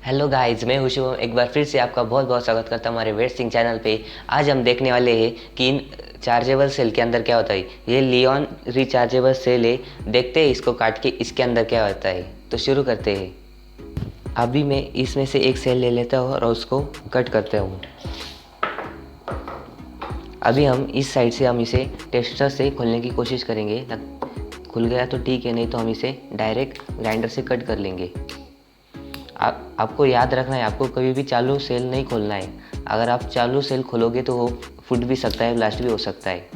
Hello guys, मैं खुशी हूँ। एक बार फिर से आपका बहुत बहुत स्वागत करता हूँ हमारे वेट सिंह चैनल पे। आज हम देखने वाले हैं कि इन चार्जेबल सेल के अंदर क्या होता है। ये लियोन रिचार्जेबल सेल है। देखते हैं इसको काट के इसके अंदर क्या होता है। तो शुरू करते हैं। अभी मैं इसमें से एक सेल ले लेता हूँ और उसको कट करता हूँ। अभी हम इस साइड से हम इसे टेस्टर से खोलने की कोशिश करेंगे। खुल गया तो ठीक है, नहीं तो हम इसे डायरेक्ट ग्राइंडर से कट कर लेंगे। आपको याद रखना है, आपको कभी भी चालू सेल नहीं खोलना है। अगर आप चालू सेल खोलोगे तो वो फूट भी सकता है, ब्लास्ट भी हो सकता है,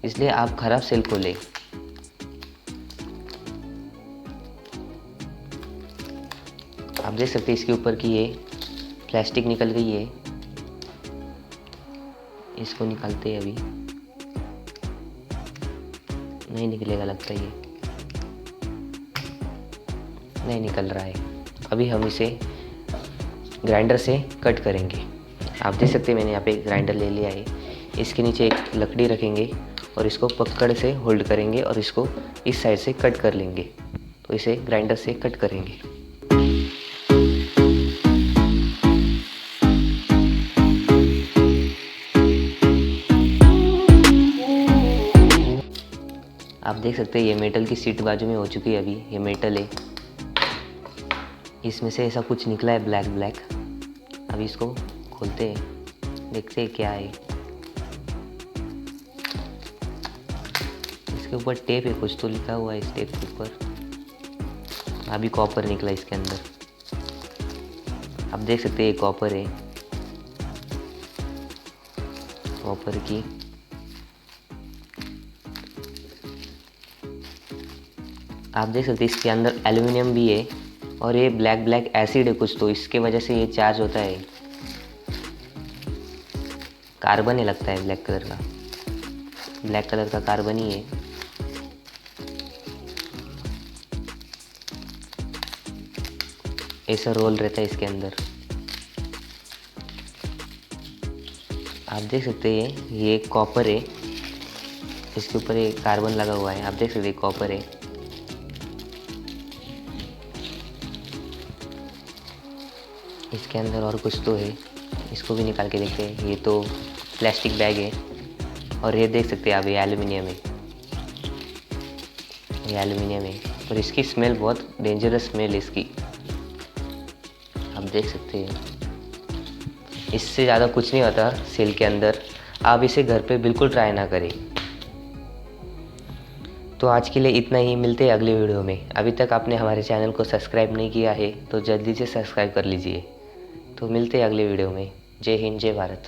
इसलिए आप खराब सेल खोलें। आप देख सकते हैं इसके ऊपर की ये प्लास्टिक निकल गई है। इसको निकालते हैं। अभी नहीं निकलेगा लगता है, ये नहीं निकल रहा है। अभी हम इसे ग्राइंडर से कट करेंगे। आप देख सकते हैं मैंने यहाँ पे ग्राइंडर ले लिया है। इसके नीचे एक लकड़ी रखेंगे और इसको पकड़ से होल्ड करेंगे और इसको इस साइड से कट कर लेंगे। तो इसे ग्राइंडर से कट करेंगे। आप देख सकते हैं ये मेटल की सीट बाजू में हो चुकी है। अभी ये मेटल है, इसमें से ऐसा कुछ निकला है ब्लैक ब्लैक। अभी इसको खोलते हैं, देखते हैं क्या है। इसके ऊपर टेप है, कुछ तो लिखा हुआ है इस टेप के ऊपर। अभी कॉपर निकला इसके अंदर। आप देख सकते हैं ये कॉपर है, कॉपर की। आप देख सकते हैं इसके अंदर एल्युमिनियम भी है और ये ब्लैक ब्लैक एसिड है कुछ, तो इसके वजह से ये चार्ज होता है। कार्बन ही लगता है, ब्लैक कलर का, ब्लैक कलर का कार्बन ही है। ऐसा रोल रहता है इसके अंदर। आप देख सकते हैं ये कॉपर है, इसके ऊपर ये कार्बन लगा हुआ है। आप देख सकते हैं कॉपर है। इसके अंदर और कुछ तो है, इसको भी निकाल के देखते हैं। ये तो प्लास्टिक बैग है और ये देख सकते हैं आप, ये एल्युमिनियम है, ये एल्युमिनियम है। और इसकी स्मेल बहुत डेंजरस स्मेल है इसकी, आप देख सकते हैं। इससे ज़्यादा कुछ नहीं होता सेल के अंदर। आप इसे घर पे बिल्कुल ट्राई ना करें। तो आज के लिए इतना ही, मिलते हैं अगले वीडियो में। अभी तक आपने हमारे चैनल को सब्सक्राइब नहीं किया है तो जल्दी से सब्सक्राइब कर लीजिए। तो मिलते हैं अगले वीडियो में। जय हिंद, जय भारत।